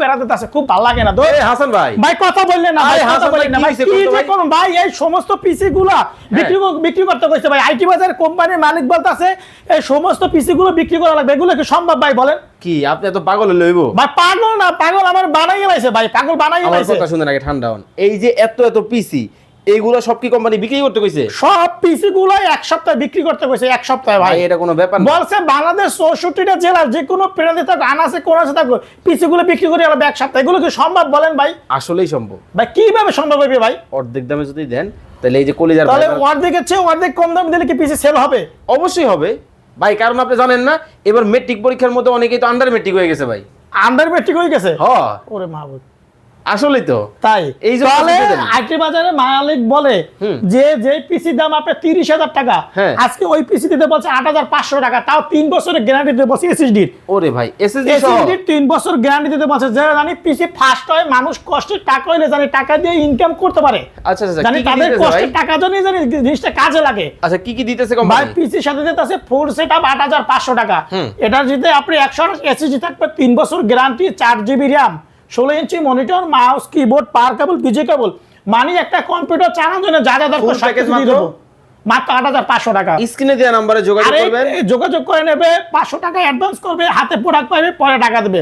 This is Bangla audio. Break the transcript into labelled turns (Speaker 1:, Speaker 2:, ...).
Speaker 1: পেরাতে আছে, খুব ভালো লাগে না তো
Speaker 2: হাসান ভাই
Speaker 1: ভাই কথা বললেন না ভাই, কথা বললেন না ভাই, কি যে কোন ভাই এই সমস্ত পিসি গুলা বিক্রি করতে কইছে ভাই, আইটি বাজার কোম্পানির মালিক বলতাছে এই সমস্ত পিসি গুলো বিক্রি করা লাগবে, এগুলো কি সম্ভব ভাই বলেন?
Speaker 2: কি আপনি এত পাগল লইবো
Speaker 1: ভাই পাগল না, পাগল আমার বানাই লাইছে ভাই, পাগল বানাই
Speaker 2: আমার
Speaker 1: লাইছে।
Speaker 2: কথা শুনেন আগে, ঠান্ডা হন। এই যে এত পিসি, এইগুলো সব কি কোম্পানি বিক্রি করতে কইছে?
Speaker 1: সব পিসি গুলো এক সপ্তাহে বিক্রি করতে কইছে, এক সপ্তাহে ভাই।
Speaker 2: ভাই এটা কোনো ব্যাপার না।
Speaker 1: বলছে বাংলাদেশ 64টা জেলার যে কোনো প্রান্তে থাক, আনাসে কোন আছে থাকো, পিসি গুলো বিক্রি করে আলাদা এক সপ্তাহে, এগুলো কি সম্ভব বলেন ভাই?
Speaker 2: আসলেই সম্ভব
Speaker 1: ভাই কিভাবে সম্ভব হবে ভাই?
Speaker 2: অর্ধেক দামে যদি দেন তাহলে এই যে কলিজার
Speaker 1: তাহলে
Speaker 2: ভাই
Speaker 1: অর্ধেকের চেয়ে অর্ধেক কম দাম দিলে কি পিসি সেল হবে?
Speaker 2: অবশ্যই হবে ভাই, কারণ আপনি জানেন না এবার মেট্রিক পরীক্ষার মধ্যে অনেকেই তো আন্ডার মেট্রিক হয়ে গেছে ভাই।
Speaker 1: আন্ডার মেট্রিক হয়ে গেছে?
Speaker 2: হ্যাঁ
Speaker 1: ওরে মাহবুব,
Speaker 2: আসলেই তো।
Speaker 1: তাই
Speaker 2: এই যে
Speaker 1: তাহলে আইটি বাজারে মালিক বলে যে যে পিসি দাম আপনার 30,000 টাকা,
Speaker 2: হ্যাঁ।
Speaker 1: আজকে ওই পিসি দিতে বলছে 8,500 টাকা, তাও 3 বছরের গ্যারান্টি দিতে বলছে এসএসডি।
Speaker 2: ওরে ভাই এসএসডি সহ
Speaker 1: এসএসডি 3 বছর গ্যারান্টি দিতে বলছে, যে জানি পিসি ফার্স্ট হয়, মানুষ কষ্টের টাকা হইলে জানি টাকা দিয়ে ইনকাম করতে পারে।
Speaker 2: আচ্ছা আচ্ছা,
Speaker 1: জানি
Speaker 2: কি কি
Speaker 1: তাদের
Speaker 2: দিতেছে ভাই?
Speaker 1: কষ্টের টাকা জন্য জানি জিনিসটা কাজে লাগে।
Speaker 2: আচ্ছা কি কি দিতেছে
Speaker 1: ভাই
Speaker 2: কোম্পানি?
Speaker 1: পিসির সাথে দিতে আছে ফুল সেটআপ 8,500 টাকা, এটা যদি আপনি 100 এসএসডি থাকবে, 3 বছর guarantee, 4GB RAM, 16 inch monitor, mouse, keyboard, পাওয়ার কেবল, বিজে কেবল, মানে একটা কম্পিউটার চালানোর জন্য যা যা দরকার
Speaker 2: Full
Speaker 1: সব
Speaker 2: package
Speaker 1: কিছু দিয়ে দেবো। মাত্র 8,500 টাকা।
Speaker 2: স্ক্রিনে দেওয়া নম্বরে যোগাযোগ
Speaker 1: আরে
Speaker 2: করবেন।
Speaker 1: যোগাযোগ করে নেবে, 500 টাকা অ্যাডভান্স করবে, হাতে প্রোডাক্ট পাবে, পরে টাকা দেবে।